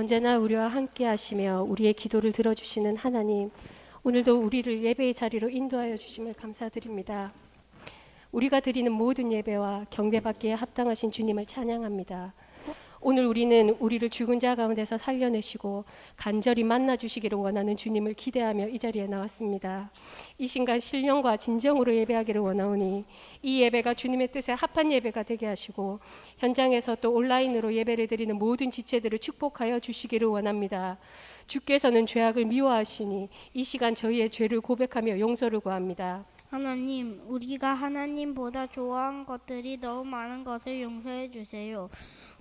언제나 우리와 함께 하시며 우리의 기도를 들어주시는 하나님, 오늘도 우리를 예배의 자리로 인도하여 주심을 감사드립니다. 우리가 드리는 모든 예배와 경배받기에 합당하신 주님을 찬양합니다. 오늘 우리는 우리를 죽은 자 가운데서 살려내시고 간절히 만나주시기를 원하는 주님을 기대하며 이 자리에 나왔습니다. 이 순간 신령과 진정으로 예배하기를 원하오니 이 예배가 주님의 뜻에 합한 예배가 되게 하시고 현장에서 또 온라인으로 예배를 드리는 모든 지체들을 축복하여 주시기를 원합니다. 주께서는 죄악을 미워하시니 이 시간 저희의 죄를 고백하며 용서를 구합니다. 하나님, 우리가 하나님보다 좋아한 것들이 너무 많은 것을 용서해 주세요.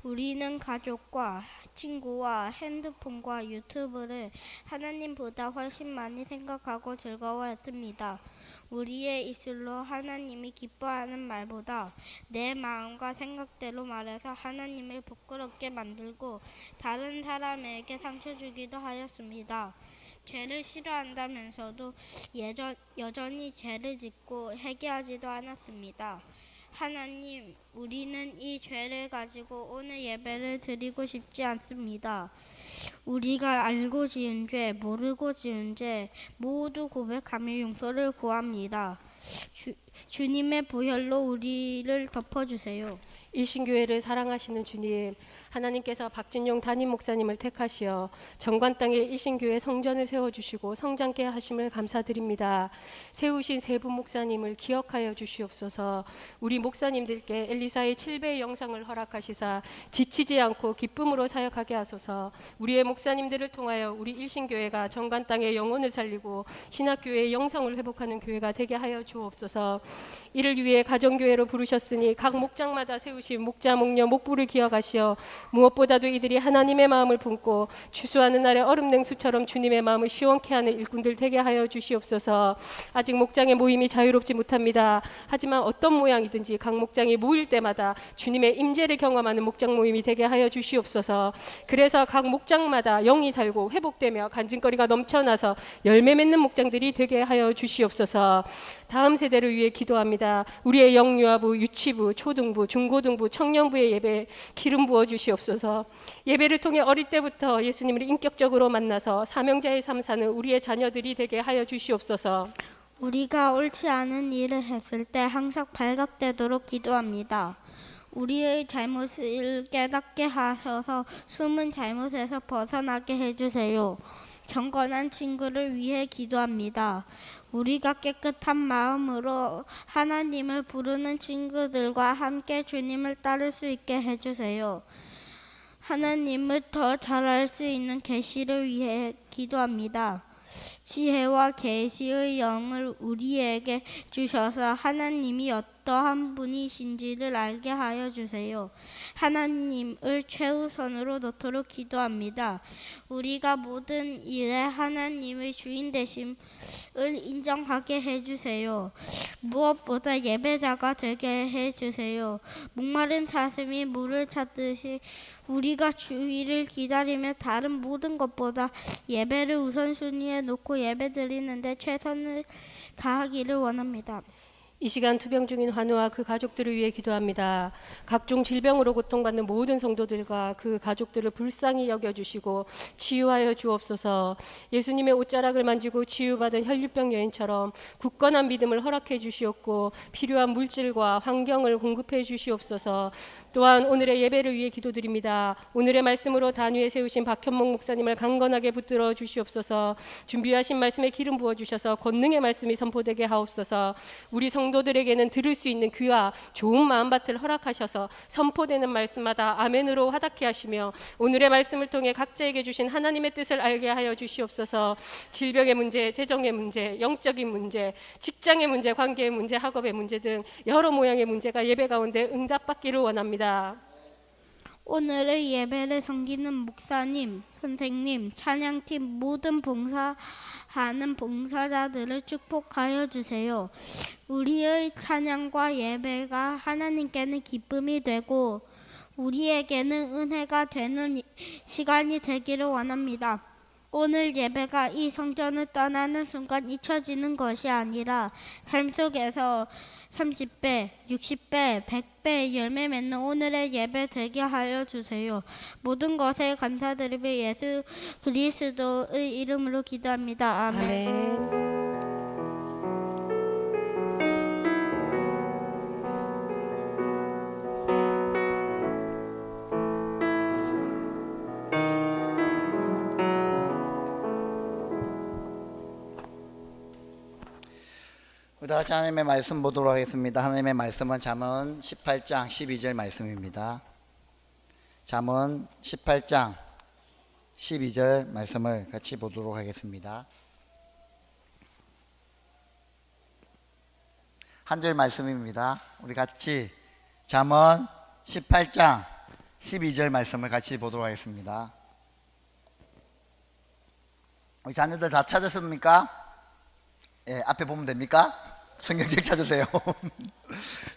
우리는 가족과 친구와 핸드폰과 유튜브를 하나님보다 훨씬 많이 생각하고 즐거워했습니다. 우리의 입술로 하나님이 기뻐하는 말보다 내 마음과 생각대로 말해서 하나님을 부끄럽게 만들고 다른 사람에게 상처 주기도 하였습니다. 죄를 싫어한다면서도 여전히 죄를 짓고 회개하지도 않았습니다. 하나님, 우리는 이 죄를 가지고 오늘 예배를 드리고 싶지 않습니다. 우리가 알고 지은 죄, 모르고 지은 죄 모두 고백하며 용서를 구합니다. 주님의 보혈로 우리를 덮어주세요. 일신교회를 사랑하시는 주님, 하나님께서 박진용 담임 목사님을 택하시어 정관 땅에 일신교회 성전을 세워주시고 성장케 하심을 감사드립니다. 세우신 세 분 목사님을 기억하여 주시옵소서. 우리 목사님들께 엘리사의 7배의 영상을 허락하시사 지치지 않고 기쁨으로 사역하게 하소서. 우리의 목사님들을 통하여 우리 일신교회가 정관 땅에 영혼을 살리고 신학교회의 영성을 회복하는 교회가 되게 하여 주옵소서. 이를 위해 가정교회로 부르셨으니 각 목장마다 세우신 목자, 목녀, 목부를 기억하시어 무엇보다도 이들이 하나님의 마음을 품고 추수하는 날의 얼음냉수처럼 주님의 마음을 시원케 하는 일꾼들 되게 하여 주시옵소서. 아직 목장의 모임이 자유롭지 못합니다. 하지만 어떤 모양이든지 각 목장이 모일 때마다 주님의 임재를 경험하는 목장 모임이 되게 하여 주시옵소서. 그래서 각 목장마다 영이 살고 회복되며 간증거리가 넘쳐나서 열매 맺는 목장들이 되게 하여 주시옵소서. 다음 세대를 위해 기도합니다. 우리의 영유아부, 유치부, 초등부, 중고등부, 청년부의 예배 기름 부어 주시옵소서. 예배를 통해 어릴 때부터 예수님을 인격적으로 만나서 사명자의 삶 사는 우리의 자녀들이 되게 하여 주시옵소서. 우리가 옳지 않은 일을 했을 때 항상 발각되도록 기도합니다. 우리의 잘못을 깨닫게 하셔서 숨은 잘못에서 벗어나게 해주세요. 경건한 친구를 위해 기도합니다. 우리가 깨끗한 마음으로 하나님을 부르는 친구들과 함께 주님을 따를 수 있게 해주세요. 하나님을 더 잘 알 수 있는 계시를 위해 기도합니다. 지혜와 계시의 영을 우리에게 주셔서 하나님이 어떠한 분이신지를 알게 하여 주세요. 하나님을 최우선으로 놓도록 기도합니다. 우리가 모든 일에 하나님의 주인 되심을 인정하게 해주세요. 무엇보다 예배자가 되게 해주세요. 목마른 사슴이 물을 찾듯이 우리가 주의를 기다리며 다른 모든 것보다 예배를 우선순위에 놓고 예배드리는데 최선을 다하기를 원합니다. 이 시간 투병 중인 환우와 그 가족들을 위해 기도합니다. 각종 질병으로 고통받는 모든 성도들과 그 가족들을 불쌍히 여겨주시고 치유하여 주옵소서. 예수님의 옷자락을 만지고 치유받은 혈류병 여인처럼 굳건한 믿음을 허락해 주시옵고 필요한 물질과 환경을 공급해 주시옵소서. 또한 오늘의 예배를 위해 기도드립니다. 오늘의 말씀으로 단위에 세우신 박현목 목사님을 강건하게 붙들어 주시옵소서. 준비하신 말씀에 기름 부어주셔서 권능의 말씀이 선포되게 하옵소서. 우리 성도들에게는 들을 수 있는 귀와 좋은 마음밭을 허락하셔서 선포되는 말씀마다 아멘으로 화답케 하시며 오늘의 말씀을 통해 각자에게 주신 하나님의 뜻을 알게 하여 주시옵소서. 질병의 문제, 재정의 문제, 영적인 문제, 직장의 문제, 관계의 문제, 학업의 문제 등 여러 모양의 문제가 예배 가운데 응답받기를 원합니다. 오늘의 예배를 섬기는 목사님, 선생님, 찬양팀 모든 봉사하는 봉사자들을 축복하여 주세요. 우리의 찬양과 예배가 하나님께는 기쁨이 되고 우리에게는 은혜가 되는 시간이 되기를 원합니다. 오늘 예배가 이 성전을 떠나는 순간 잊혀지는 것이 아니라 삶 속에서 30배, 60배, 100배 열매 맺는 오늘의 예배 되게 하여 주세요. 모든 것에 감사드리며 예수 그리스도의 이름으로 기도합니다. 아멘. 아멘. 우리 다 같이 하나님의 말씀 보도록 하겠습니다. 하나님의 말씀은 잠언 18장 12절 말씀입니다. 잠언 18장 12절 말씀을 같이 보도록 하겠습니다. 한 절 말씀입니다. 우리 같이 잠언 18장 12절 말씀을 같이 보도록 하겠습니다. 우리 자녀들 다 찾았습니까? 예, 앞에 보면 됩니까? 성경책 찾으세요.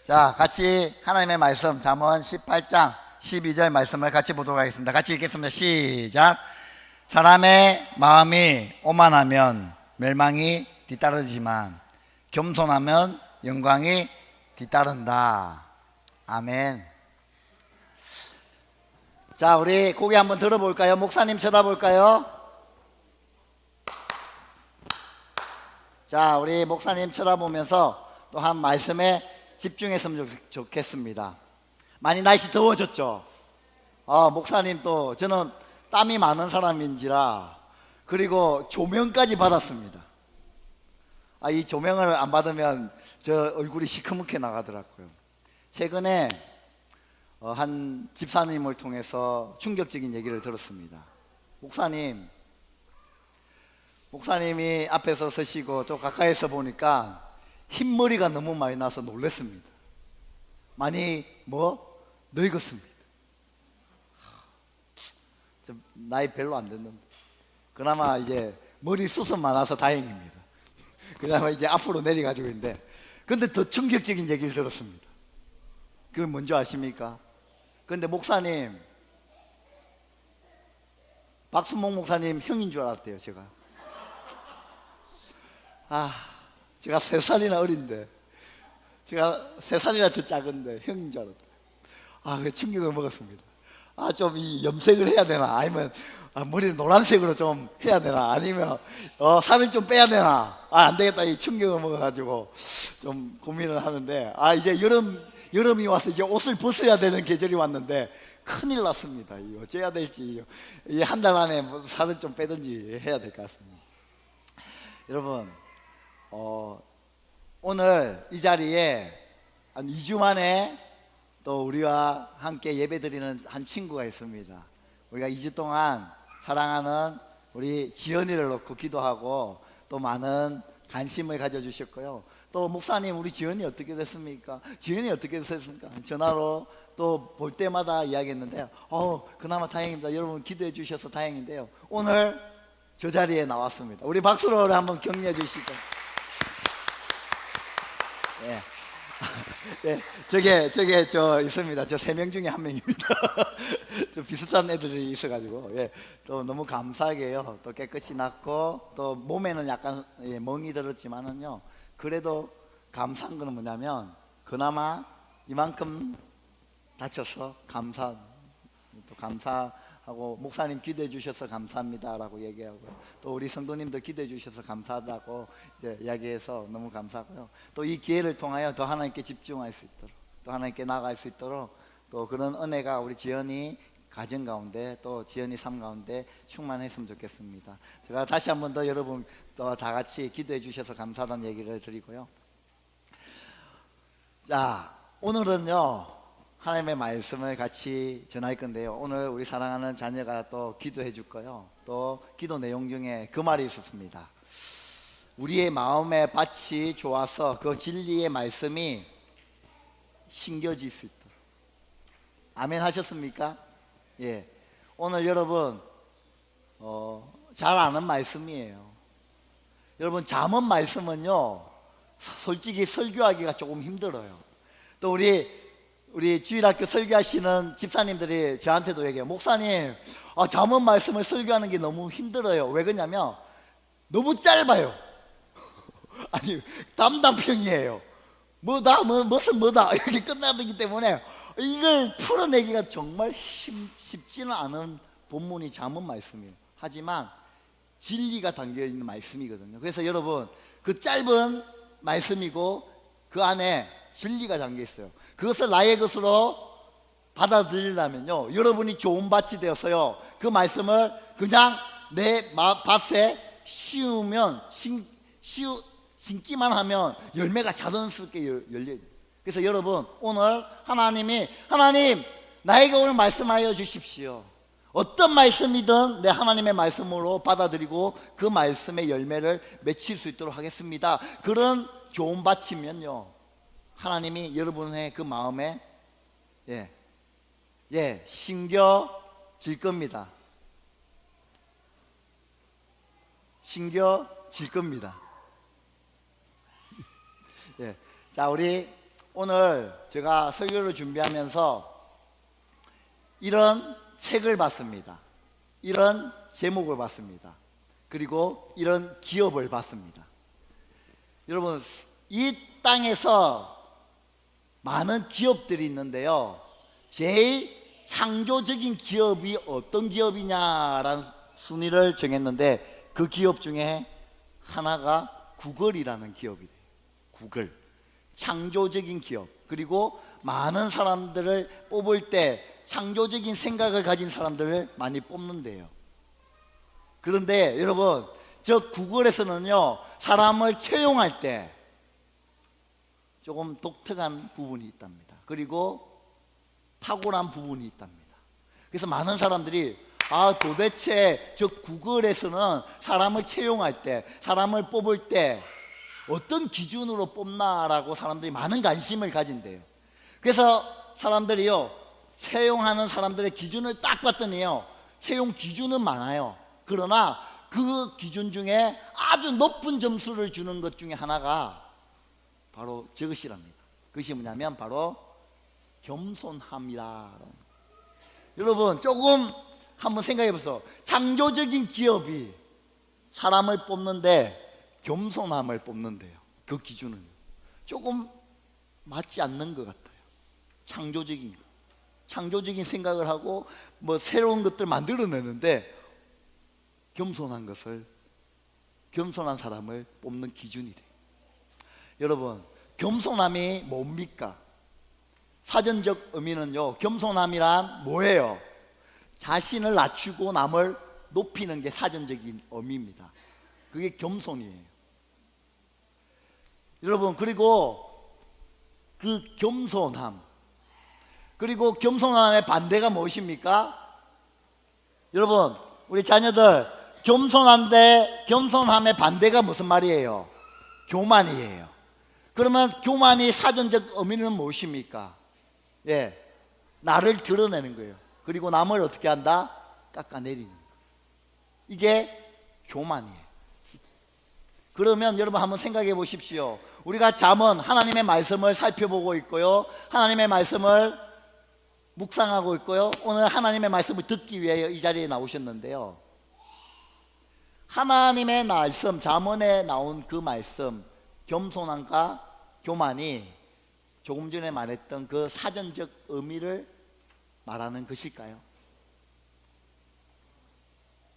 자, 같이 하나님의 말씀 잠언 18장 12절 말씀을 같이 보도록 하겠습니다. 같이 읽겠습니다. 시작. 사람의 마음이 오만하면 멸망이 뒤따르지만 겸손하면 영광이 뒤따른다. 아멘. 자, 우리 고개 한번 들어볼까요? 목사님 쳐다볼까요? 자, 우리 목사님 쳐다보면서 또 한 말씀에 집중했으면 좋겠습니다. 많이 날씨 더워졌죠? 목사님 또 저는 땀이 많은 사람인지라 그리고 조명까지 받았습니다. 이 조명을 안 받으면 저 얼굴이 시커멓게 나가더라고요. 최근에 한 집사님을 통해서 충격적인 얘기를 들었습니다. 목사님이 앞에서 서시고 또 가까이서 보니까 흰머리가 너무 많이 나서 놀랐습니다. 많이 늙었습니다. 나이 별로 안 됐는데 그나마 이제 머리숱은 많아서 다행입니다. 그나마 이제 앞으로 내려가지고 있는데 근데 더 충격적인 얘기를 들었습니다. 그건 뭔지 아십니까? 근데 목사님 박순목 목사님 형인 줄 알았대요. 제가 3살이나 어린데 제가 3살이나 더 작은데 형인 줄 알았어요. 그 충격을 먹었습니다. 좀 이 염색을 해야 되나 아니면 머리를 노란색으로 좀 해야 되나 아니면 살을 좀 빼야 되나 안 되겠다 이 충격을 먹어가지고 좀 고민을 하는데 이제 여름이 와서 이제 옷을 벗어야 되는 계절이 왔는데 큰일 났습니다. 어째야 될지 이 한 달 안에 살을 좀 빼든지 해야 될 것 같습니다. 여러분 오늘 이 자리에 한 2주 만에 또 우리와 함께 예배드리는 한 친구가 있습니다. 우리가 2주 동안 사랑하는 우리 지연이를 놓고 기도하고 또 많은 관심을 가져주셨고요. 또 목사님 우리 지연이 어떻게 됐습니까? 지연이 어떻게 됐습니까? 전화로 또 볼 때마다 이야기했는데요. 그나마 다행입니다. 여러분 기도해 주셔서 다행인데요. 오늘 저 자리에 나왔습니다. 우리 박수로 한번 격려해 주시죠. 저게 저 있습니다. 저 3명 중에 1명입니다. 저 비슷한 애들이 있어가지고 또 너무 감사하게요. 또 깨끗이 났고 또 몸에는 약간 멍이 들었지만은요. 그래도 감사한 거는 뭐냐면 그나마 이만큼 다쳐서 감사하고 목사님 기도해 주셔서 감사합니다라고 얘기하고 또 우리 성도님들 기도해 주셔서 감사하다고 이제 이야기해서 너무 감사하고요. 또 이 기회를 통하여 더 하나님께 집중할 수 있도록 또 하나님께 나아갈 수 있도록 또 그런 은혜가 우리 지연이 가정 가운데 또 지연이 삶 가운데 충만했으면 좋겠습니다. 제가 다시 한 번 더 여러분 또 다 같이 기도해 주셔서 감사하다는 얘기를 드리고요. 자, 오늘은요 하나님의 말씀을 같이 전할 건데요. 오늘 우리 사랑하는 자녀가 또 기도해 줄 거요. 또 기도 내용 중에 그 말이 있었습니다. 우리의 마음의 밭이 좋아서 그 진리의 말씀이 심겨질 수 있도록. 아멘 하셨습니까? 오늘 여러분 잘 아는 말씀이에요. 여러분 잠언 말씀은요 솔직히 설교하기가 조금 힘들어요. 또 우리 우리 주일학교 설교하시는 집사님들이 저한테도 얘기해요. 목사님, 잠언 말씀을 설교하는 게 너무 힘들어요. 왜 그러냐면 너무 짧아요. 아니, 담담평이에요. 무슨 뭐다 이렇게 끝나기 때문에 이걸 풀어내기가 정말 쉽지는 않은 본문이 잠언 말씀이에요. 하지만 진리가 담겨 있는 말씀이거든요. 그래서 여러분, 그 짧은 말씀이고 그 안에 진리가 담겨 있어요. 그것을 나의 것으로 받아들이려면요, 여러분이 좋은 밭이 되어서요, 그 말씀을 그냥 내 밭에 심기만 하면 열매가 자연스럽게 열려요. 그래서 여러분, 오늘 하나님 나에게 오늘 말씀하여 주십시오. 어떤 말씀이든 내 하나님의 말씀으로 받아들이고 그 말씀의 열매를 맺힐 수 있도록 하겠습니다. 그런 좋은 밭이면요, 하나님이 여러분의 그 마음에 심겨질 겁니다. 심겨질 겁니다. 자, 우리 오늘 제가 설교를 준비하면서 이런 책을 봤습니다. 이런 제목을 봤습니다. 그리고 이런 기업을 봤습니다. 여러분, 이 땅에서 많은 기업들이 있는데요, 제일 창조적인 기업이 어떤 기업이냐라는 순위를 정했는데 그 기업 중에 하나가 구글이라는 기업이래요. 구글, 창조적인 기업. 그리고 많은 사람들을 뽑을 때 창조적인 생각을 가진 사람들을 많이 뽑는데요. 그런데 여러분, 저 구글에서는요, 사람을 채용할 때 조금 독특한 부분이 있답니다. 그리고 탁월한 부분이 있답니다. 그래서 많은 사람들이 도대체 저 구글에서는 사람을 채용할 때, 사람을 뽑을 때 어떤 기준으로 뽑나라고 사람들이 많은 관심을 가진대요. 그래서 사람들이요, 채용하는 사람들의 기준을 딱 봤더니요, 채용 기준은 많아요. 그러나 그 기준 중에 아주 높은 점수를 주는 것 중에 하나가 바로 저것이랍니다. 그것이 뭐냐면 바로 겸손함이라. 여러분, 조금 한번 생각해 보세요. 창조적인 기업이 사람을 뽑는데 겸손함을 뽑는데요, 그 기준은 조금 맞지 않는 것 같아요. 창조적인 생각을 하고 새로운 것들 만들어내는데 겸손한 사람을 뽑는 기준이 돼요. 여러분, 겸손함이 뭡니까? 사전적 의미는요, 겸손함이란 뭐예요? 자신을 낮추고 남을 높이는 게 사전적인 의미입니다. 그게 겸손이에요. 여러분, 그리고 그 겸손함, 그리고 겸손함의 반대가 무엇입니까? 여러분, 우리 자녀들, 겸손함의 반대가 무슨 말이에요? 교만이에요. 그러면 교만이 사전적 의미는 무엇입니까? 나를 드러내는 거예요. 그리고 남을 어떻게 한다? 깎아내리는 거예요. 이게 교만이에요. 그러면 여러분 한번 생각해 보십시오. 우리가 잠언, 하나님의 말씀을 살펴보고 있고요, 하나님의 말씀을 묵상하고 있고요, 오늘 하나님의 말씀을 듣기 위해 이 자리에 나오셨는데요, 하나님의 말씀, 잠언에 나온 그 말씀, 겸손함과 교만이 조금 전에 말했던 그 사전적 의미를 말하는 것일까요?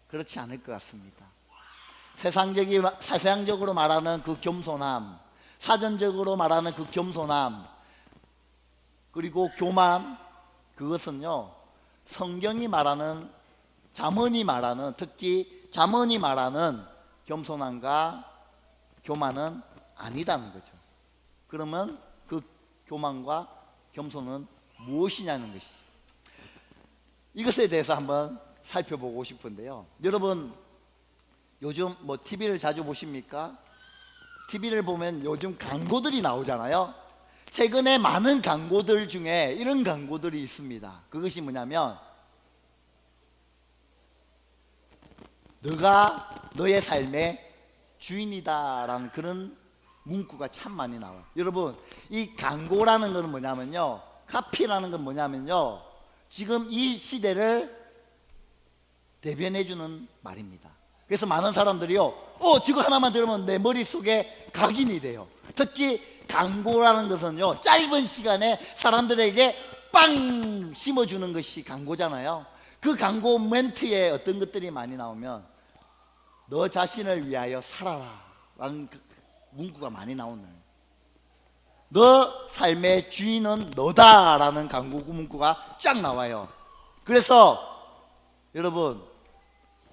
그렇지 않을 것 같습니다. 세상적으로 말하는 그 겸손함, 사전적으로 말하는 그 겸손함, 그리고 교만, 그것은요, 성경이 말하는, 잠언이 말하는, 특히 잠언이 말하는 겸손함과 교만은 아니다는 거죠. 그러면 그 교만과 겸손은 무엇이냐는 것이죠. 이것에 대해서 한번 살펴보고 싶은데요, 여러분 요즘 TV를 자주 보십니까? TV를 보면 요즘 광고들이 나오잖아요. 최근에 많은 광고들 중에 이런 광고들이 있습니다. 그것이 뭐냐면, 너가 너의 삶의 주인이다라는 그런 문구가 참 많이 나와요. 여러분, 이 광고라는 것은 뭐냐면요, 카피라는 건 뭐냐면요, 지금 이 시대를 대변해주는 말입니다. 그래서 많은 사람들이요, 지금 하나만 들으면 내 머릿속에 각인이 돼요. 특히 광고라는 것은요, 짧은 시간에 사람들에게 빵 심어주는 것이 광고잖아요. 그 광고 멘트에 어떤 것들이 많이 나오면 너 자신을 위하여 살아라 라는 그 문구가 많이 나오는, 너 삶의 주인은 너다 라는 광고 문구가 쫙 나와요. 그래서 여러분,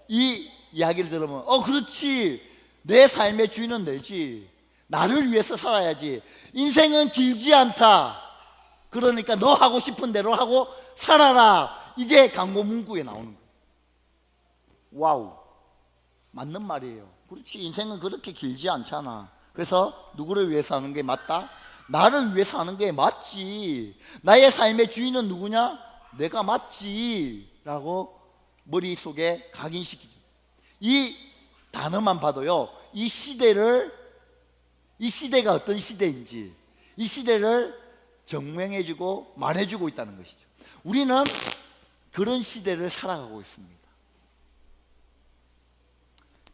이 이야기를 들으면 그렇지, 내 삶의 주인은 내지, 나를 위해서 살아야지, 인생은 길지 않다, 그러니까 너 하고 싶은 대로 하고 살아라, 이게 광고 문구에 나오는 거예요. 와우, 맞는 말이에요. 그렇지, 인생은 그렇게 길지 않잖아. 그래서 누구를 위해서 하는 게 맞다? 나를 위해서 하는 게 맞지. 나의 삶의 주인은 누구냐? 내가 맞지 라고 머릿속에 각인시키죠. 이 단어만 봐도요, 이 시대가 어떤 시대인지, 이 시대를 증명해주고 말해주고 있다는 것이죠. 우리는 그런 시대를 살아가고 있습니다.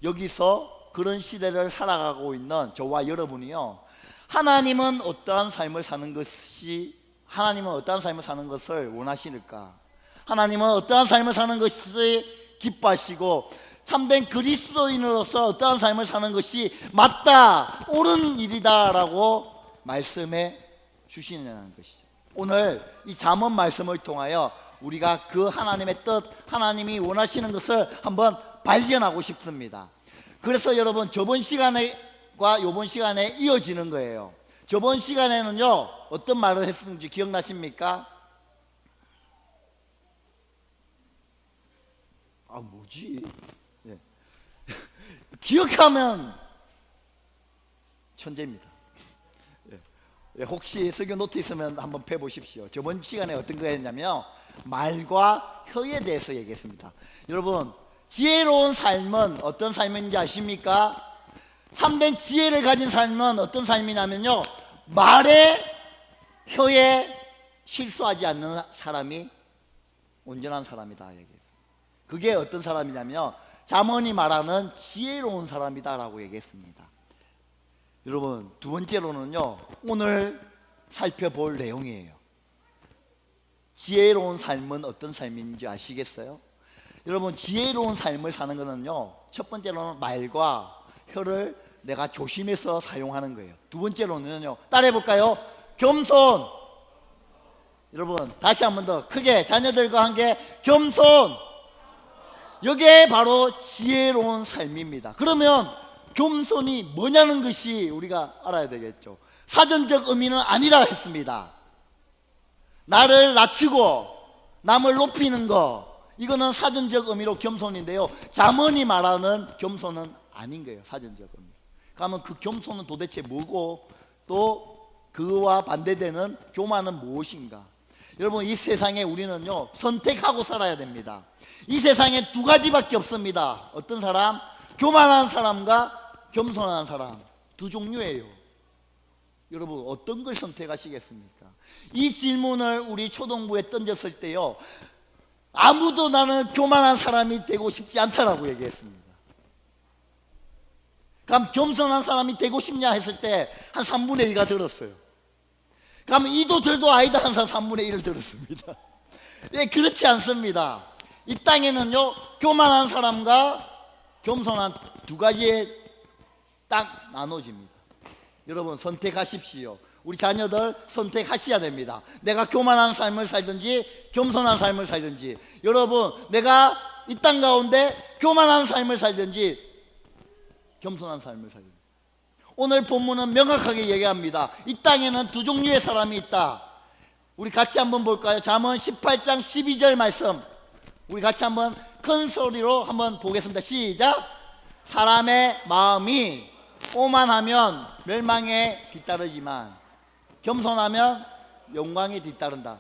여기서 그런 시대를 살아가고 있는 저와 여러분이요, 하나님은 어떠한 삶을 사는 것을 원하시는가? 하나님은 어떠한 삶을 사는 것을 기뻐하시고, 참된 그리스도인으로서 어떠한 삶을 사는 것이 맞다, 옳은 일이다 라고 말씀해 주시는 것이죠. 오늘 이 잠언 말씀을 통하여 우리가 그 하나님의 뜻, 하나님이 원하시는 것을 한번 발견하고 싶습니다. 그래서 여러분, 저번 시간과 이번 시간에 이어지는 거예요. 저번 시간에는요, 어떤 말을 했는지 기억나십니까? 뭐지? 예. 기억하면 천재입니다. 예. 혹시 설교 노트 있으면 한번 펴보십시오. 저번 시간에 어떤 거 했냐면 말과 혀에 대해서 얘기했습니다. 여러분, 지혜로운 삶은 어떤 삶인지 아십니까? 참된 지혜를 가진 삶은 어떤 삶이냐면요, 말에 혀에 실수하지 않는 사람이 온전한 사람이다 얘기했어요. 그게 어떤 사람이냐면 잠언이 말하는 지혜로운 사람이다라고 얘기했습니다. 여러분, 두 번째로는요, 오늘 살펴볼 내용이에요. 지혜로운 삶은 어떤 삶인지 아시겠어요? 여러분, 지혜로운 삶을 사는 것은요, 첫 번째로는 말과 혀를 내가 조심해서 사용하는 거예요. 두 번째로는요, 따라해볼까요? 겸손. 여러분, 다시 한 번 더 크게 자녀들과 함께 겸손. 이게 바로 지혜로운 삶입니다. 그러면 겸손이 뭐냐는 것이 우리가 알아야 되겠죠. 사전적 의미는 아니라 했습니다. 나를 낮추고 남을 높이는 거, 이거는 사전적 의미로 겸손인데요, 잠언이 말하는 겸손은 아닌 거예요. 사전적 의미. 그러면 그 겸손은 도대체 뭐고, 또 그와 반대되는 교만은 무엇인가? 여러분, 이 세상에 우리는요, 선택하고 살아야 됩니다. 이 세상에 두 가지밖에 없습니다. 어떤 사람? 교만한 사람과 겸손한 사람, 두 종류예요. 여러분, 어떤 걸 선택하시겠습니까? 이 질문을 우리 초등부에 던졌을 때요, 아무도 나는 교만한 사람이 되고 싶지 않다라고 얘기했습니다. 그럼 겸손한 사람이 되고 싶냐 했을 때 한 3분의 1가 들었어요. 그럼 이도 저도 아니다 한 3분의 1을 들었습니다. 예, 그렇지 않습니다. 이 땅에는요, 교만한 사람과 겸손한 두 가지에 딱 나눠집니다. 여러분, 선택하십시오. 우리 자녀들 선택하셔야 됩니다. 내가 교만한 삶을 살든지 겸손한 삶을 살든지, 여러분, 내가 이 땅 가운데 교만한 삶을 살든지 겸손한 삶을 살든지. 오늘 본문은 명확하게 얘기합니다. 이 땅에는 두 종류의 사람이 있다. 우리 같이 한번 볼까요? 잠언 18장 12절 말씀, 우리 같이 한번 큰 소리로 한번 보겠습니다. 시작. 사람의 마음이 오만하면 멸망에 뒤따르지만 겸손하면 영광에 뒤따른다.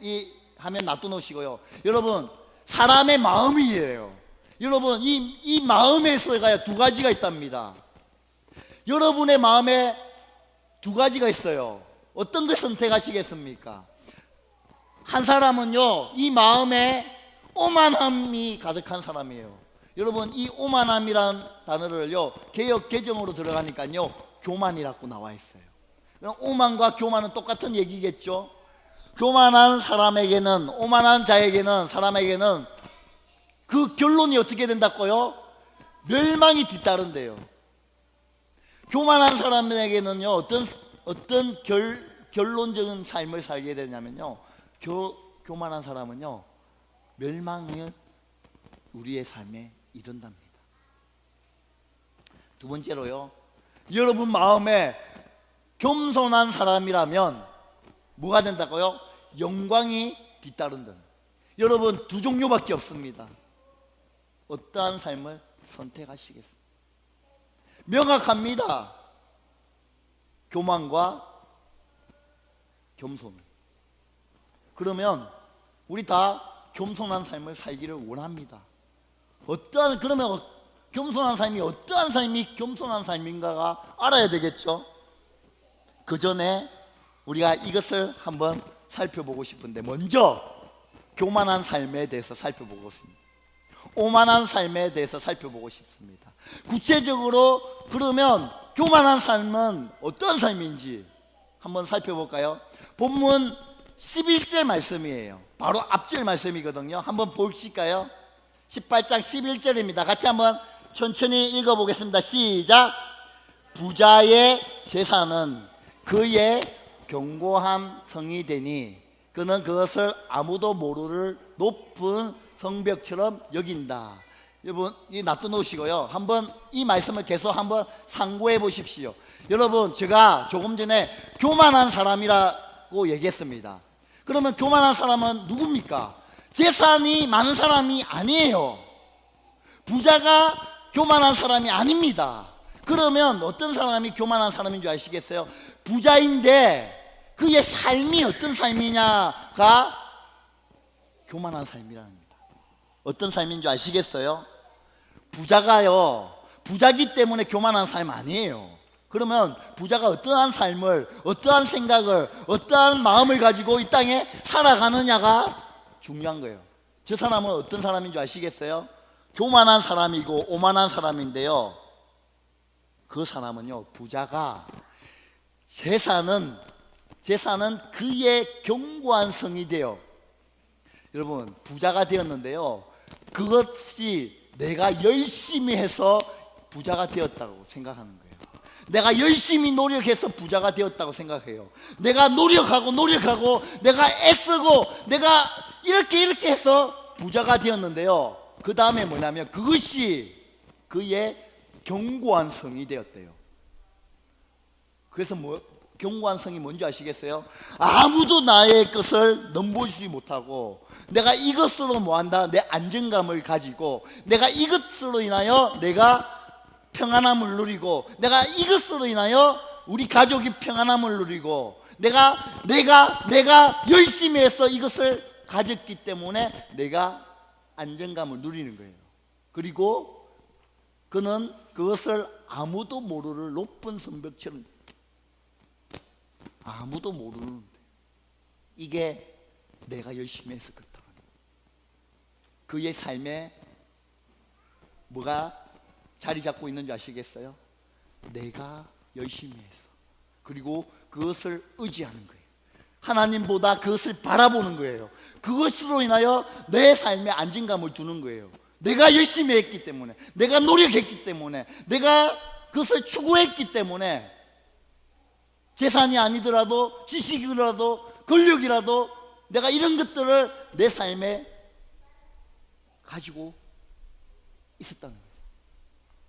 이 화면 놔둬놓으시고요. 여러분, 사람의 마음이에요. 여러분, 이 마음에서가 두 가지가 있답니다. 여러분의 마음에 두 가지가 있어요. 어떤 걸 선택하시겠습니까? 한 사람은요, 이 마음에 오만함이 가득한 사람이에요. 여러분, 이 오만함이란 단어를요, 개역 개정으로 들어가니까요, 교만이라고 나와 있어요. 오만과 교만은 똑같은 얘기겠죠. 교만한 사람에게는, 오만한 자에게는, 사람에게는 그 결론이 어떻게 된다고요? 멸망이 뒤따른대요. 교만한 사람에게는요, 어떤 결론적인 삶을 살게 되냐면요, 교만한 사람은요, 멸망을 우리의 삶에 이른답니다. 두 번째로요, 여러분 마음에 겸손한 사람이라면 뭐가 된다고요? 영광이 뒤따른다. 여러분, 두 종류밖에 없습니다. 어떠한 삶을 선택하시겠습니까? 명확합니다. 교만과 겸손. 그러면 우리 다 겸손한 삶을 살기를 원합니다. 그러면 겸손한 삶이 어떠한 삶이 겸손한 삶인가가 알아야 되겠죠. 그 전에 우리가 이것을 한번 살펴보고 싶은데, 먼저 교만한 삶에 대해서 살펴보고 싶습니다. 오만한 삶에 대해서 살펴보고 싶습니다. 구체적으로 그러면 교만한 삶은 어떤 삶인지 한번 살펴볼까요? 본문 11절 말씀이에요. 바로 앞절 말씀이거든요. 한번 보실까요? 18장 11절입니다. 같이 한번 천천히 읽어보겠습니다. 시작. 부자의 재산은 그의 견고한 성이 되니 그는 그것을 아무도 모르를 높은 성벽처럼 여긴다. 여러분, 이 놔둬놓으시고요, 한번 이 말씀을 계속 한번 상고해 보십시오. 여러분, 제가 조금 전에 교만한 사람이라고 얘기했습니다. 그러면 교만한 사람은 누굽니까? 재산이 많은 사람이 아니에요. 부자가 교만한 사람이 아닙니다. 그러면 어떤 사람이 교만한 사람인 줄 아시겠어요? 부자인데 그의 삶이 어떤 삶이냐가 교만한 삶이라는 겁니다. 어떤 삶인 줄 아시겠어요? 부자가요, 부자기 때문에 교만한 삶 아니에요. 그러면 부자가 어떠한 삶을, 어떠한 생각을, 어떠한 마음을 가지고 이 땅에 살아가느냐가 중요한 거예요. 저 사람은 어떤 사람인 줄 아시겠어요? 교만한 사람이고 오만한 사람인데요, 그 사람은요, 부자가 재산은 그의 견고한 성이 돼요. 여러분, 부자가 되었는데요, 그것이 내가 열심히 해서 부자가 되었다고 생각하는 거예요. 내가 열심히 노력해서 부자가 되었다고 생각해요. 내가 노력하고 내가 애쓰고 내가 이렇게 해서 부자가 되었는데요, 그 다음에 뭐냐면 그것이 그의 견고한 성이 되었대요. 그래서 견고한 성이 뭔지 아시겠어요? 아무도 나의 것을 넘보지 못하고, 내가 이것으로 뭐한다? 내 안정감을 가지고, 내가 이것으로 인하여 내가 평안함을 누리고, 내가 이것으로 인하여 우리 가족이 평안함을 누리고, 내가 열심히 해서 이것을 가졌기 때문에 내가 안정감을 누리는 거예요. 그리고 그는 그것을 아무도 모르는 높은 성벽처럼, 아무도 모르는데, 이게 내가 열심히 해서 그렇다. 그의 삶에 뭐가 자리 잡고 있는 줄 아시겠어요? 내가 열심히 해서, 그리고 그것을 의지하는 거예요. 하나님보다 그것을 바라보는 거예요. 그것으로 인하여 내 삶에 안정감을 두는 거예요. 내가 열심히 했기 때문에, 내가 노력했기 때문에, 내가 그것을 추구했기 때문에, 재산이 아니더라도 지식이라도 권력이라도 내가 이런 것들을 내 삶에 가지고 있었다는 거예요.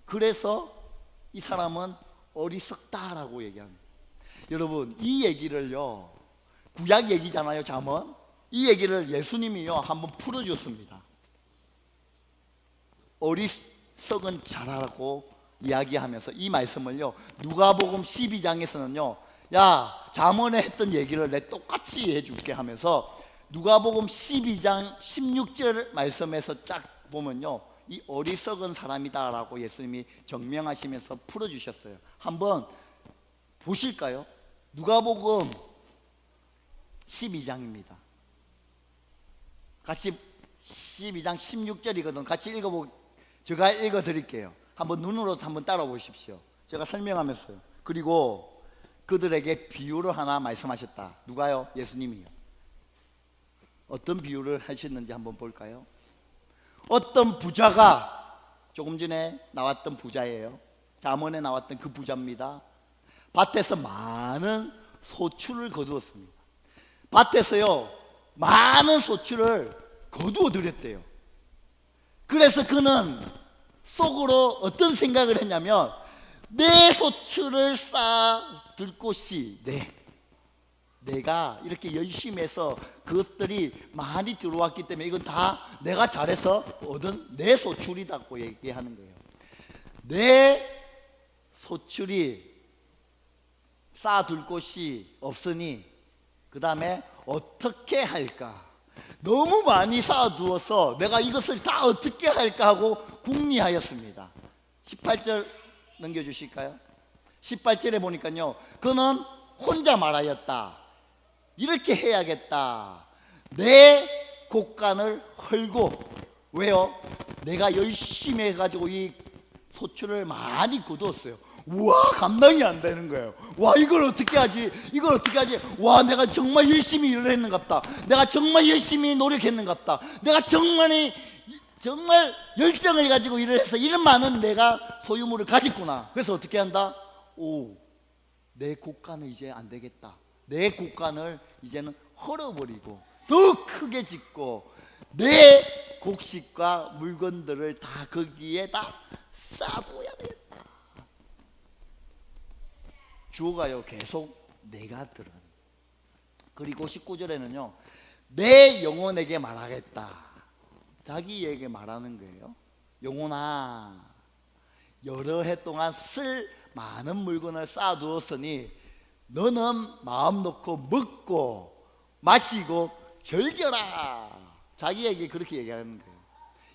그래서 이 사람은 어리석다라고 얘기합니다. 여러분, 이 얘기를요, 구약 얘기잖아요, 잠언. 이 얘기를 예수님이요 한번 풀어줬습니다. 어리석은 자라고 이야기하면서 이 말씀을요, 누가복음 12장에서는요, 야, 잠언에 했던 얘기를 내 똑같이 해줄게 하면서 누가복음 12장 16절 말씀에서 쫙 보면요, 이 어리석은 사람이다라고 예수님이 정명하시면서 풀어주셨어요. 한번 보실까요? 누가복음 12장입니다. 같이 12장 16절이거든. 같이 제가 읽어 드릴게요. 한번 눈으로 한번 따라 보십시오. 제가 설명하면서요. 그리고 그들에게 비유를 하나 말씀하셨다. 누가요? 예수님이요. 어떤 비유를 하셨는지 한번 볼까요? 어떤 부자가, 조금 전에 나왔던 부자예요. 잠언에 나왔던 그 부자입니다. 밭에서 많은 소출을 거두었습니다. 밭에서요 많은 소출을 거두어 들였대요. 그래서 그는 속으로 어떤 생각을 했냐면, 내 소출을 쌓아둘 곳이 내가 이렇게 열심히 해서 그것들이 많이 들어왔기 때문에 이건 다 내가 잘해서 얻은 내 소출이라고 얘기하는 거예요. 내 소출이 쌓아둘 곳이 없으니 그 다음에 어떻게 할까? 너무 많이 쌓아두어서 내가 이것을 다 어떻게 할까 하고 궁리하였습니다. 18절 넘겨주실까요? 18절에 보니까요, 그는 혼자 말하였다. 이렇게 해야겠다. 내 곡간을 헐고. 왜요? 내가 열심히 해가지고 이 소출을 많이 거두었어요. 우와, 감당이 안 되는 거예요. 와, 이걸 어떻게 하지? 이걸 어떻게 하지? 와, 내가 정말 열심히 일을 했는갑다. 내가 정말 열심히 노력했는갑다. 내가 정말 열정을 가지고 일을 해서 이런 많은 내가 소유물을 가졌구나. 그래서 어떻게 한다? 내 곡간은 이제 안 되겠다. 내 곡간을 이제는 헐어버리고 더 크게 짓고 내 곡식과 물건들을 다 거기에 다 쌓아둬야 되겠다. 주어가요 계속 내가 들은. 그리고 19절에는요, 내 영혼에게 말하겠다. 자기에게 말하는 거예요. 영혼아, 여러 해 동안 쓸 많은 물건을 쌓아두었으니 너는 마음 놓고 먹고 마시고 즐겨라. 자기에게 그렇게 얘기하는 거예요.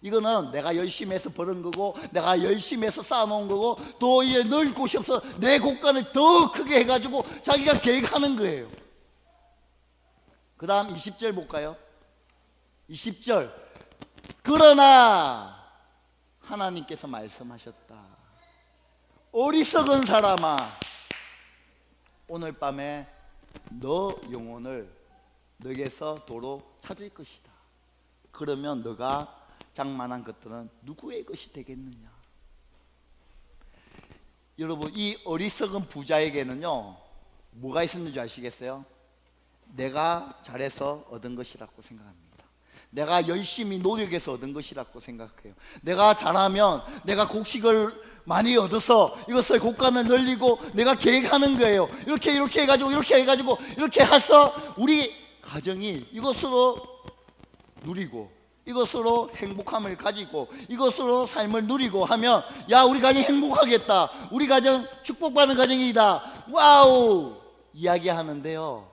이거는 내가 열심히 해서 버는 거고, 내가 열심히 해서 쌓아놓은 거고, 또 이제 넣을 곳이 없어 내 곡간을 더 크게 해가지고 자기가 계획하는 거예요. 그 다음 20절 볼까요? 20절. 그러나 하나님께서 말씀하셨다. 어리석은 사람아, 오늘 밤에 너 영혼을 너에게서 도로 찾을 것이다. 그러면 너가 장만한 것들은 누구의 것이 되겠느냐? 여러분, 이 어리석은 부자에게는요 뭐가 있었는지 아시겠어요? 내가 잘해서 얻은 것이라고 생각합니다. 내가 열심히 노력해서 얻은 것이라고 생각해요. 내가 잘하면 내가 곡식을 많이 얻어서 이것을 곡간을 늘리고 내가 계획하는 거예요. 이렇게 해가지고 이렇게 해서 우리 가정이 이것으로 누리고 이것으로 행복함을 가지고 이것으로 삶을 누리고 하면, 야, 우리 가정이 행복하겠다, 우리 가정 축복받은 가정이다, 와우 이야기하는데요,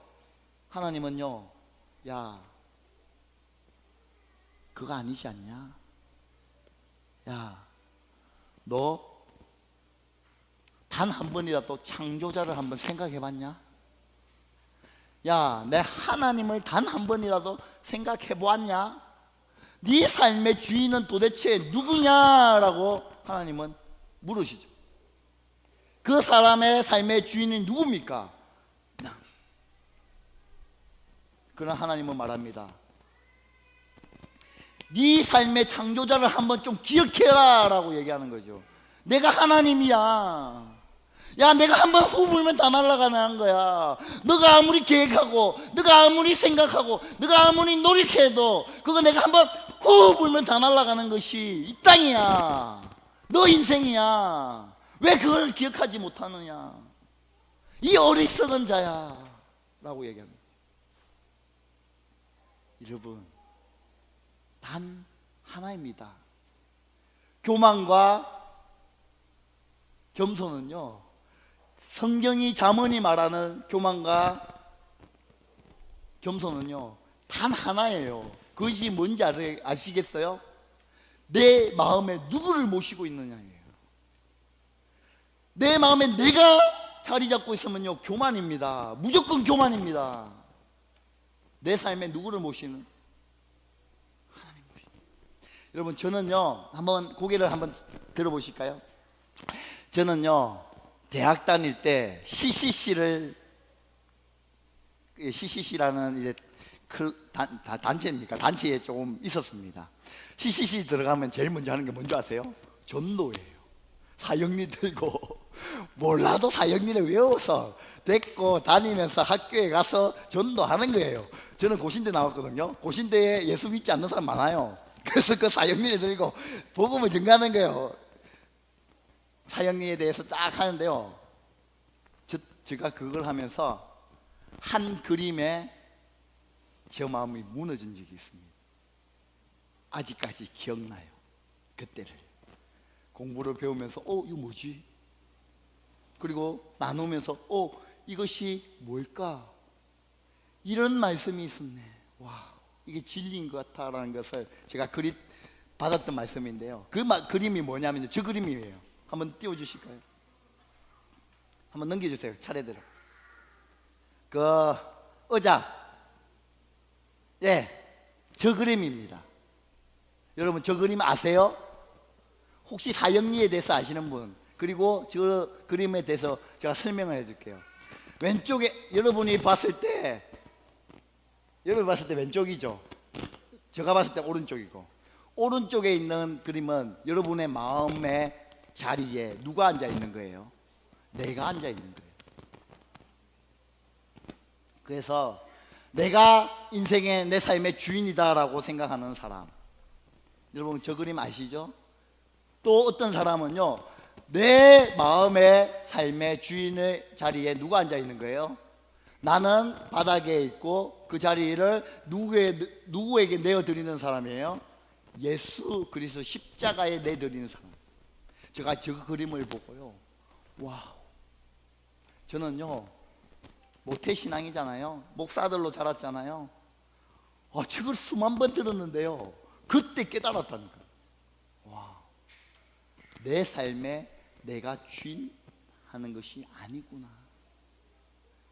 하나님은요, 야, 그거 아니지 않냐? 야, 너 단 한 번이라도 창조자를 한번 생각해 봤냐? 야, 내 하나님을 단 한 번이라도 생각해 보았냐? 네 삶의 주인은 도대체 누구냐라고 하나님은 물으시죠. 그 사람의 삶의 주인이 누굽니까? 그러나 하나님은 말합니다. 네 삶의 창조자를 한번 좀 기억해라 라고 얘기하는 거죠. 내가 하나님이야. 야, 내가 한번 후 불면 다 날아가는 거야. 너가 아무리 계획하고 너가 아무리 생각하고 너가 아무리 노력해도 그거 내가 한번 후 불면 다 날아가는 것이 이 땅이야. 너 인생이야. 왜 그걸 기억하지 못하느냐? 이 어리석은 자야 라고 얘기합니다. 여러분, 단 하나입니다. 교만과 겸손은요, 성경이 잠언이 말하는 교만과 겸손은요 단 하나예요. 그것이 뭔지 아시겠어요? 내 마음에 누구를 모시고 있느냐예요. 내 마음에 내가 자리 잡고 있으면요 교만입니다. 무조건 교만입니다. 내 삶에 누구를 모시는? 여러분 저는요, 한번 고개를 한번 들어보실까요? 저는요 대학 다닐 때 CCC라는 이제 단체입니까? 단체에 조금 있었습니다. CCC 들어가면 제일 먼저 하는 게 뭔지 아세요? 전도예요. 사형리 들고 몰라도 사형리를 외워서 됐고 다니면서 학교에 가서 전도하는 거예요. 저는 고신대 나왔거든요. 고신대에 예수 믿지 않는 사람 많아요. 그래서 그 사형리를 들고 복음을 전가하는 거예요. 사형리에 대해서 딱 하는데요, 제가 그걸 하면서 한 그림에 제 마음이 무너진 적이 있습니다. 아직까지 기억나요. 그때를 공부를 배우면서 이거 뭐지? 그리고 나누면서 이것이 뭘까? 이런 말씀이 있었네. 와, 이게 진리인 것 같다라는 것을 제가 받았던 말씀인데요. 그림이 뭐냐면요, 저 그림이에요. 한번 띄워주실까요? 한번 넘겨주세요. 차례대로. 그 의자, 저 그림입니다. 여러분 저 그림 아세요? 혹시 사형리에 대해서 아시는 분? 그리고 저 그림에 대해서 제가 설명을 해줄게요. 왼쪽에 여러분이 봤을 때 왼쪽이죠. 제가 봤을 때 오른쪽이고, 오른쪽에 있는 그림은 여러분의 마음의 자리에 누가 앉아 있는 거예요? 내가 앉아 있는 거예요. 그래서 내가 인생의 내 삶의 주인이다라고 생각하는 사람, 여러분 저 그림 아시죠? 또 어떤 사람은요, 내 마음의 삶의 주인의 자리에 누가 앉아 있는 거예요? 나는 바닥에 있고 그 자리를 누구에게 내어드리는 사람이에요? 예수 그리스도 십자가에 내드리는 사람. 제가 저 그림을 보고요, 와우, 저는요 모태신앙이잖아요. 목사들로 자랐잖아요. 저걸 수만 번 들었는데요, 그때 깨달았다니까. 와, 내 삶에 내가 주인 하는 것이 아니구나.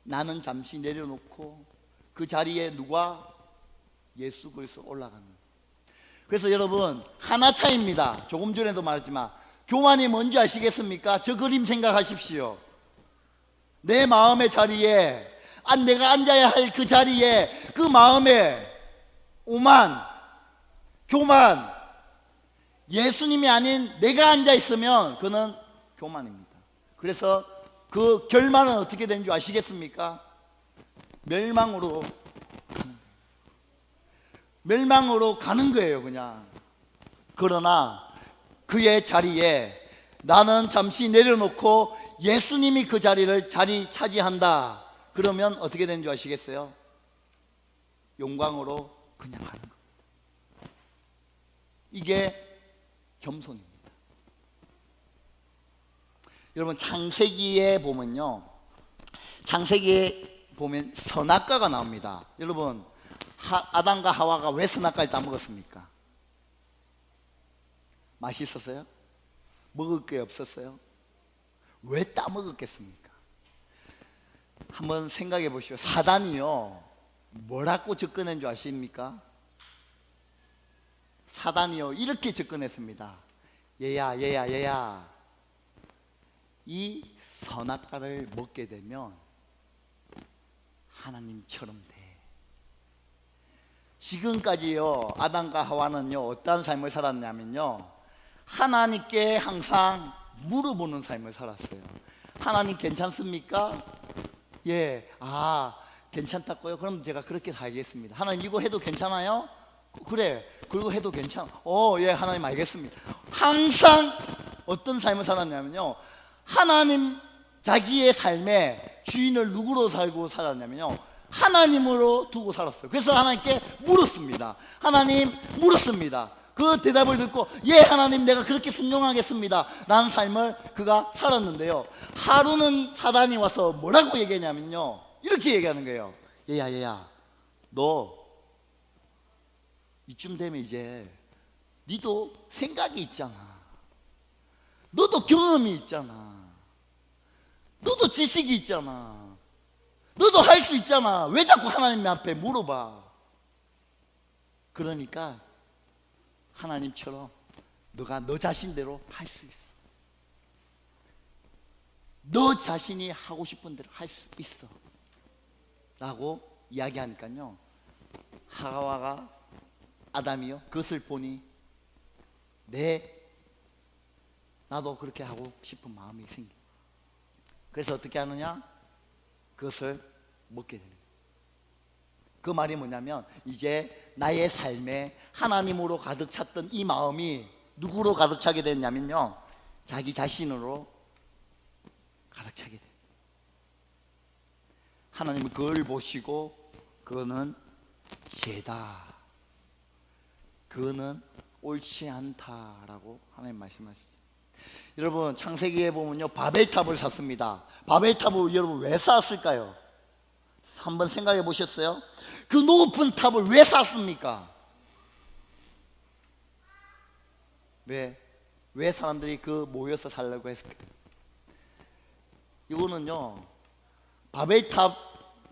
나는 잠시 내려놓고 그 자리에 누가? 예수 그리스도 올라가는. 그래서 여러분 하나 차이입니다. 조금 전에도 말했지만 교만이 뭔지 아시겠습니까? 저 그림 생각하십시오. 내 마음의 자리에, 내가 앉아야 할 그 자리에, 그 마음에 오만, 교만, 예수님이 아닌 내가 앉아 있으면 그는 교만입니다. 그래서 그 결말은 어떻게 되는 줄 아시겠습니까? 멸망으로 가는 거예요, 그냥. 그러나 그의 자리에 나는 잠시 내려놓고 예수님이 그 자리 차지한다. 그러면 어떻게 되는 줄 아시겠어요? 영광으로 그냥 가는 겁니다. 이게 겸손입니다. 여러분 창세기에 보면요, 창세기에 보면 선악과가 나옵니다. 여러분 아담과 하와가 왜 선악과를 따먹었습니까? 맛있었어요? 먹을 게 없었어요? 왜 따먹었겠습니까? 한번 생각해 보시오. 사단이요 뭐라고 접근한 줄 아십니까? 사단이요 이렇게 접근했습니다. 얘야 이 선악과를 먹게 되면 하나님처럼 돼. 지금까지요 아담과 하와는요 어떠한 삶을 살았냐면요, 하나님께 항상 물어보는 삶을 살았어요. 하나님 괜찮습니까? 괜찮다고요? 그럼 제가 그렇게 살겠습니다. 하나님 이거 해도 괜찮아요? 그래, 그거 해도 괜찮아. 하나님 알겠습니다. 항상 어떤 삶을 살았냐면요, 하나님 자기의 삶의 주인을 누구로 살고 살았냐면요, 하나님으로 두고 살았어요. 그래서 하나님께 물었습니다. 하나님 물었습니다. 그 대답을 듣고 하나님 내가 그렇게 순종하겠습니다 라는 삶을 그가 살았는데요, 하루는 사단이 와서 뭐라고 얘기했냐면요, 이렇게 얘기하는 거예요. 얘야 너 이쯤 되면 이제 니도 생각이 있잖아. 너도 경험이 있잖아. 너도 지식이 있잖아. 너도 할 수 있잖아. 왜 자꾸 하나님 앞에 물어봐? 그러니까 하나님처럼 너가 너 자신대로 할 수 있어. 너 자신이 하고 싶은 대로 할 수 있어 라고 이야기하니까요, 하와가 아담이요 그것을 보니 나도 그렇게 하고 싶은 마음이 생겨. 그래서 어떻게 하느냐? 그것을 먹게 되는 거예요. 그 말이 뭐냐면 이제 나의 삶에 하나님으로 가득 찼던 이 마음이 누구로 가득 차게 됐냐면요, 자기 자신으로 가득 차게 돼. 하나님은 그걸 보시고 그거는 죄다, 그거는 옳지 않다라고 하나님 말씀하시죠. 여러분 창세기에 보면요, 바벨탑을 샀습니다. 바벨탑을 여러분 왜 샀을까요? 한번 생각해 보셨어요? 그 높은 탑을 왜 샀습니까? 왜 사람들이 그 모여서 살려고 했을까요? 이거는요, 바벨탑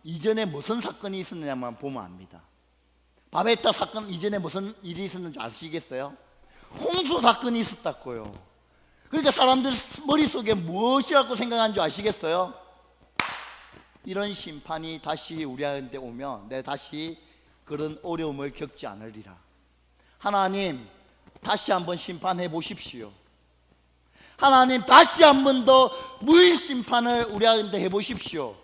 이전에 무슨 사건이 있었느냐만 보면 압니다. 바벨탑 사건 이전에 무슨 일이 있었는지 아시겠어요? 홍수 사건이 있었다고요. 그러니까 사람들 머릿속에 무엇이라고 생각한 줄 아시겠어요? 이런 심판이 다시 우리한테 오면 내가 다시 그런 어려움을 겪지 않으리라. 하나님 다시 한번 심판해 보십시오. 하나님 다시 한 번 더 물 심판을 우리한테 해보십시오.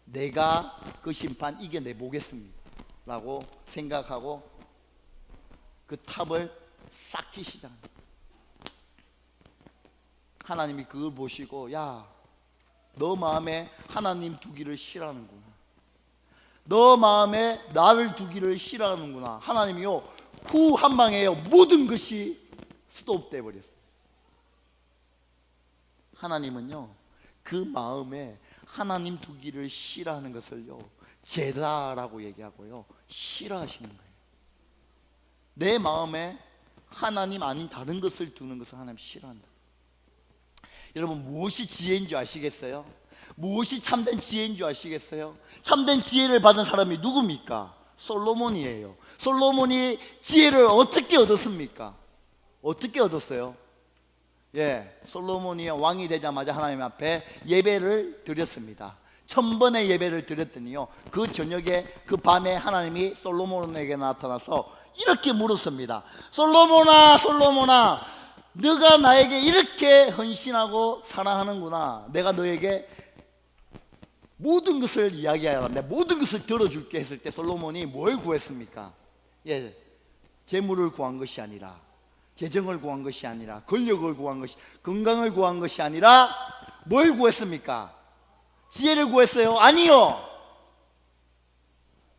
내가 그 심판 이겨내 보겠습니다 라고 생각하고 그 탑을 쌓기 시작합니다. 하나님이 그걸 보시고, 야, 너 마음에 하나님 두기를 싫어하는구나, 너 마음에 나를 두기를 싫어하는구나. 하나님이요 후 한 방에요 모든 것이 스톱돼 버렸어요. 하나님은요 그 마음에 하나님 두기를 싫어하는 것을요 죄다라고 얘기하고요 싫어하시는 거예요. 내 마음에 하나님 아닌 다른 것을 두는 것을 하나님 싫어한다. 여러분 무엇이 지혜인 줄 아시겠어요? 무엇이 참된 지혜인 줄 아시겠어요? 참된 지혜를 받은 사람이 누굽니까? 솔로몬이에요. 솔로몬이 지혜를 어떻게 얻었습니까? 어떻게 얻었어요? 솔로몬이 왕이 되자마자 하나님 앞에 예배를 드렸습니다. 1000번의 예배를 드렸더니요, 그 저녁에 그 밤에 하나님이 솔로몬에게 나타나서 이렇게 물었습니다. 솔로몬아, 솔로몬아, 너가 나에게 이렇게 헌신하고 사랑하는구나. 내가 너에게 모든 것을 이야기하라, 내가 모든 것을 들어줄게 했을 때 솔로몬이 뭘 구했습니까? 재물을 구한 것이 아니라, 재정을 구한 것이 아니라, 권력을 구한 것이, 건강을 구한 것이 아니라 뭘 구했습니까? 지혜를 구했어요? 아니요.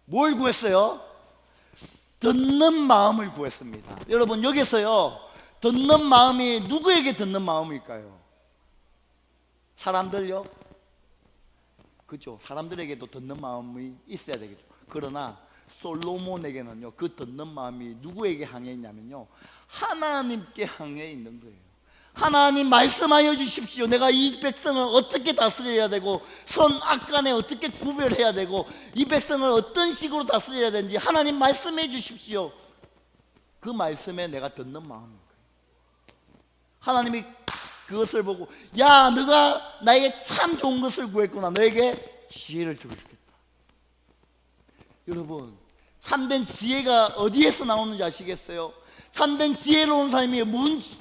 뭘 구했어요? 듣는 마음을 구했습니다. 여러분 여기서요, 듣는 마음이 누구에게 듣는 마음일까요? 사람들요? 그죠? 사람들에게도 듣는 마음이 있어야 되겠죠. 그러나 솔로몬에게는요 그 듣는 마음이 누구에게 향해 있냐면요, 하나님께 향해 있는 거예요. 하나님 말씀하여 주십시오. 내가 이 백성을 어떻게 다스려야 되고 선악간에 어떻게 구별해야 되고 이 백성을 어떤 식으로 다스려야 되는지 하나님 말씀해 주십시오. 그 말씀에 내가 듣는 마음인 거예요. 하나님이 그것을 보고, 야, 너가 나에게 참 좋은 것을 구했구나, 너에게 지혜를 주겠다. 여러분 참된 지혜가 어디에서 나오는지 아시겠어요? 참된 지혜로운 삶이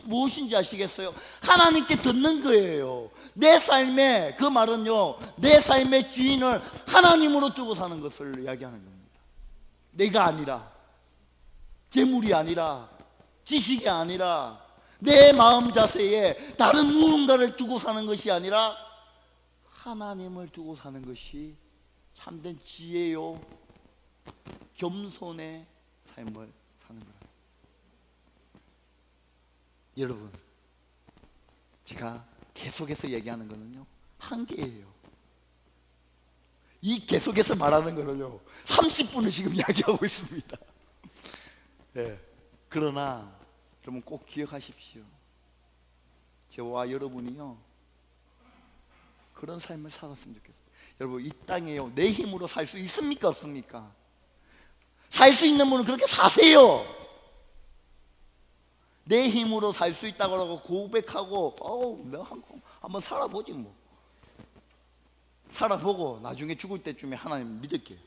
무엇인지 아시겠어요? 하나님께 듣는 거예요. 내 삶의, 그 말은요, 내 삶의 주인을 하나님으로 두고 사는 것을 이야기하는 겁니다. 내가 아니라, 재물이 아니라, 지식이 아니라, 내 마음 자세에 다른 무언가를 두고 사는 것이 아니라 하나님을 두고 사는 것이 참된 지혜요 겸손의 삶을 사는 거예요. 여러분 제가 계속해서 얘기하는 거는요 한계예요. 이 계속해서 말하는 거는요 30분을 지금 이야기하고 있습니다. 그러나 여러분 꼭 기억하십시오. 저와 여러분이요 그런 삶을 살았으면 좋겠어요. 여러분 이 땅에요 내 힘으로 살 수 있습니까 없습니까? 살 수 있는 분은 그렇게 사세요. 내 힘으로 살 수 있다고 고백하고 내가 한번 살아보지 뭐. 살아보고 나중에 죽을 때쯤에 하나님 믿을게요.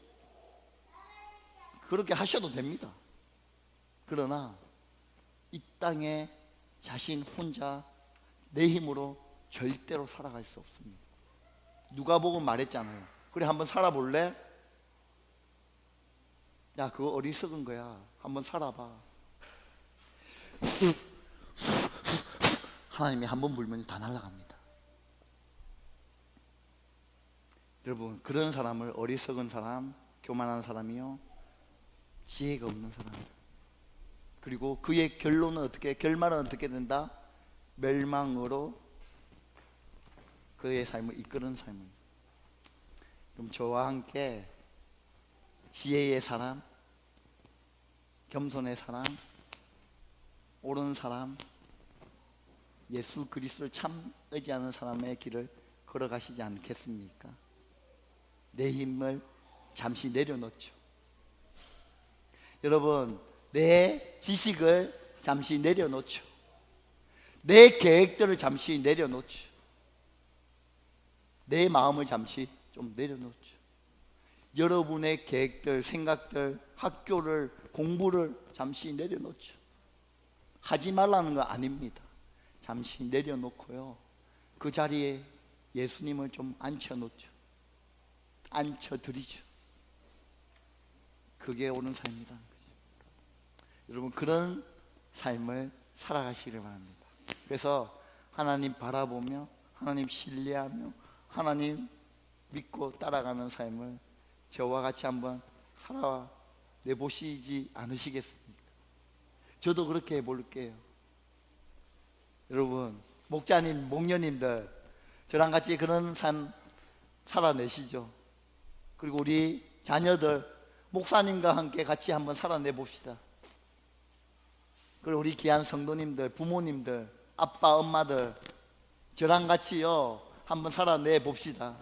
그렇게 하셔도 됩니다. 그러나 이 땅에 자신 혼자 내 힘으로 절대로 살아갈 수 없습니다. 누가복음 말했잖아요. 그래 한번 살아볼래? 야 그거 어리석은 거야. 한번 살아봐. 하나님이 한번 불면 다 날아갑니다. 여러분 그런 사람을 어리석은 사람, 교만한 사람이요, 지혜가 없는 사람. 그리고 그의 결론은 결말은 어떻게 된다? 멸망으로 그의 삶을 이끄는 삶입니다. 그럼 저와 함께 지혜의 사람, 겸손의 사람, 옳은 사람, 예수 그리스도를 참 의지하는 사람의 길을 걸어가시지 않겠습니까? 내 힘을 잠시 내려놓죠. 여러분 내 지식을 잠시 내려놓죠. 내 계획들을 잠시 내려놓죠. 내 마음을 잠시 좀 내려놓죠. 여러분의 계획들, 생각들, 학교를, 공부를 잠시 내려놓죠. 하지 말라는 거 아닙니다. 잠시 내려놓고요, 그 자리에 예수님을 좀 앉혀놓죠. 앉혀드리죠. 그게 옳은 삶이라는 거죠. 여러분 그런 삶을 살아가시길 바랍니다. 그래서 하나님 바라보며, 하나님 신뢰하며, 하나님 믿고 따라가는 삶을 저와 같이 한번 살아내보시지 않으시겠습니까? 저도 그렇게 해볼게요. 여러분 목자님, 목녀님들 저랑 같이 그런 삶 살아내시죠. 그리고 우리 자녀들 목사님과 함께 같이 한번 살아내봅시다. 그리고 우리 귀한 성도님들, 부모님들, 아빠, 엄마들 저랑 같이요 한번 살아내봅시다.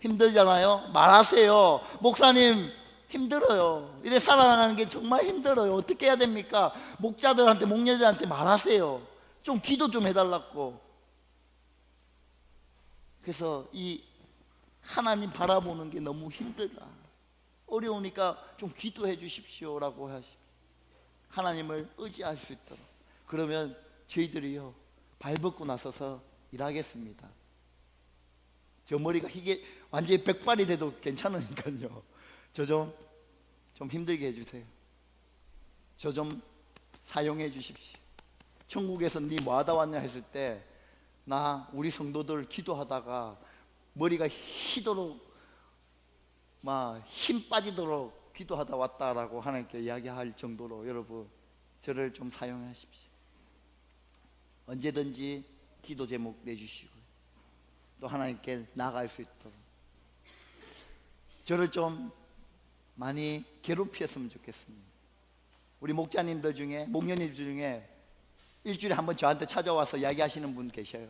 힘들잖아요? 말하세요. 목사님 힘들어요. 이래 살아가는 게 정말 힘들어요. 어떻게 해야 됩니까? 목자들한테, 목녀들한테 말하세요. 좀 기도 좀 해달라고. 그래서 이 하나님 바라보는 게 너무 힘들다, 어려우니까 좀 기도해 주십시오라고 하십시오. 하나님을 의지할 수 있도록. 그러면 저희들이요 발벗고 나서서 일하겠습니다. 저 머리가 이게 완전히 백발이 돼도 괜찮으니까요, 저 좀 힘들게 해주세요. 저 좀 사용해 주십시오. 천국에서 네 뭐 하다 왔냐 했을 때, 나 우리 성도들 기도하다가 머리가 희도록 막 힘 빠지도록 기도하다 왔다라고 하나님께 이야기할 정도로 여러분 저를 좀 사용하십시오. 언제든지 기도 제목 내주시고 또 하나님께 나아갈 수 있도록 저를 좀 많이 괴롭혔으면 좋겠습니다. 우리 목자님들 중에, 목녀님들 중에 일주일에 한번 저한테 찾아와서 이야기하시는 분 계셔요.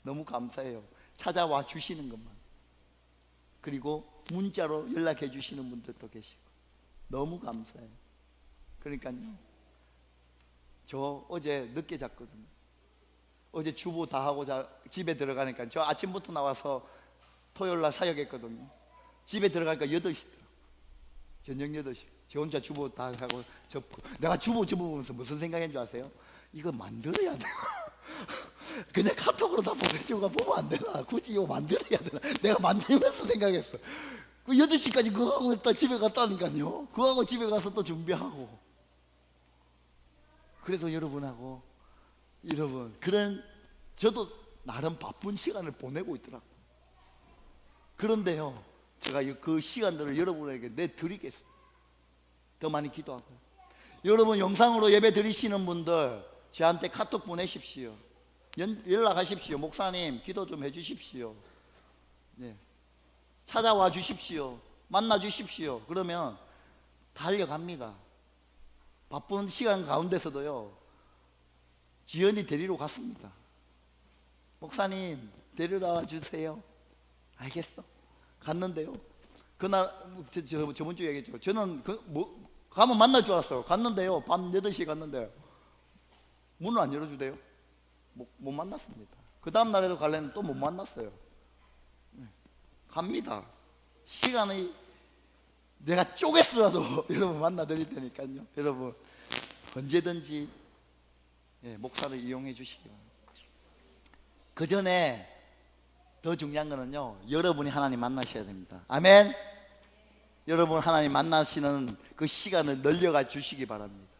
너무 감사해요. 찾아와 주시는 것만. 그리고 문자로 연락해 주시는 분들도 계시고 너무 감사해요. 그러니까요, 저 어제 늦게 잤거든요. 어제 주부 다 하고 집에 들어가니까, 저 아침부터 나와서 토요일날 사역했거든요. 집에 들어가니까 8시더라고요. 저녁 8시. 저 혼자 주부 다 하고 접고. 내가 주부 보면서 무슨 생각인 줄 아세요? 이거 만들어야 돼. 그냥 카톡으로 다 보내주고 보면 안 되나? 굳이 이거 만들어야 되나? 내가 만들면서 생각했어. 그 8시까지 그거 하고 있다 집에 갔다니까요. 그거 하고 집에 가서 또 준비하고. 그래서 여러분 그런, 저도 나름 바쁜 시간을 보내고 있더라고요. 그런데요, 제가 그 시간들을 여러분에게 내드리겠습니다. 더 많이 기도하고요. 여러분 영상으로 예배 드리시는 분들 저한테 카톡 보내십시오. 연락하십시오. 목사님 기도 좀 해주십시오. 네. 찾아와 주십시오. 만나 주십시오. 그러면 달려갑니다. 바쁜 시간 가운데서도요 지연이 데리러 갔습니다. 목사님 데려다 주세요. 알겠어. 갔는데요, 그날 저번 주에 얘기했죠. 저는 가면 만날 줄 알았어요. 갔는데요, 밤 8시에 갔는데 문을 안 열어주대요. 못 만났습니다. 그 다음 날에도 갈래는 또 못 만났어요. 갑니다. 시간이 내가 쪼개서라도 여러분 만나 드릴 테니까요. 여러분 언제든지 목사를 이용해 주시기 바랍니다. 그 전에 더 중요한 거는요, 여러분이 하나님 만나셔야 됩니다. 아멘. 여러분 하나님 만나시는 그 시간을 늘려가 주시기 바랍니다.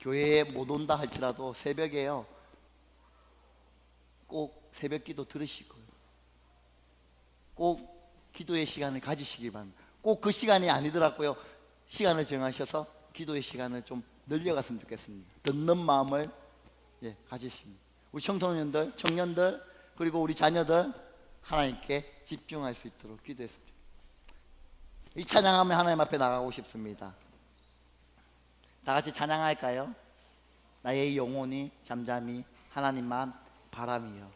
교회에 못 온다 할지라도 새벽에요, 꼭 새벽 기도 들으시고요, 꼭 기도의 시간을 가지시기 바랍니다. 꼭 그 시간이 아니더라고요, 시간을 정하셔서 기도의 시간을 좀 늘려갔으면 좋겠습니다. 듣는 마음을 가지십니다. 우리 청소년들, 청년들, 그리고 우리 자녀들 하나님께 집중할 수 있도록 기도했습니다. 이 찬양하면 하나님 앞에 나가고 싶습니다. 다 같이 찬양할까요? 나의 영혼이 잠잠히 하나님만 바람이요